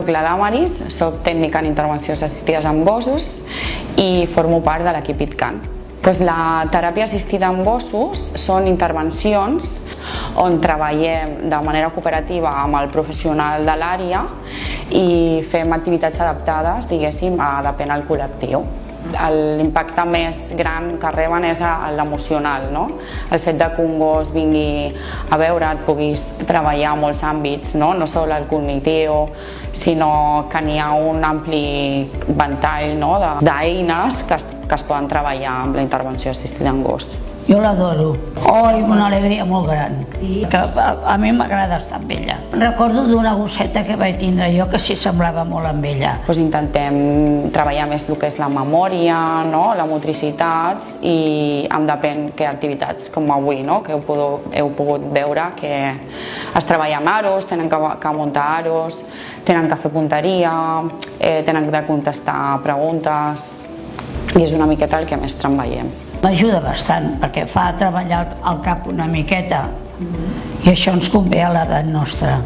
La Damaris, soc tècnica en intervencions assistides amb gossos i formo part de l'equip ITCAN. La teràpia assistida amb gossos són intervencions on treballem de manera cooperativa amb el professional de l'àrea i fem activitats adaptades, diguéssim, depèn del col·lectiu. L'impacte més gran que reben és l'emocional, no? El fet que un gos vingui a veure't, puguis treballar molts àmbits, no sols el cognitiu, sinó que n'hi ha un ampli ventall d'eines que es poden treballar amb la intervenció assistida en gos. Jo l'adoro. Una alegria molt gran. A mi m'agrada estar amb ella. Recordo d'una gosseta que vaig tindre jo que s'hi semblava molt amb ella. Intentem treballar més el que és la memòria, la motricitat i em depèn què activitats, com avui, que heu pogut veure que es treballa amb aros, tenen que muntar aros, tenen que fer punteria, tenen de contestar preguntes i és una miqueta el que més treballem. M'ajuda bastant perquè fa treballar el cap una miqueta i això ens convé a l'edat nostra.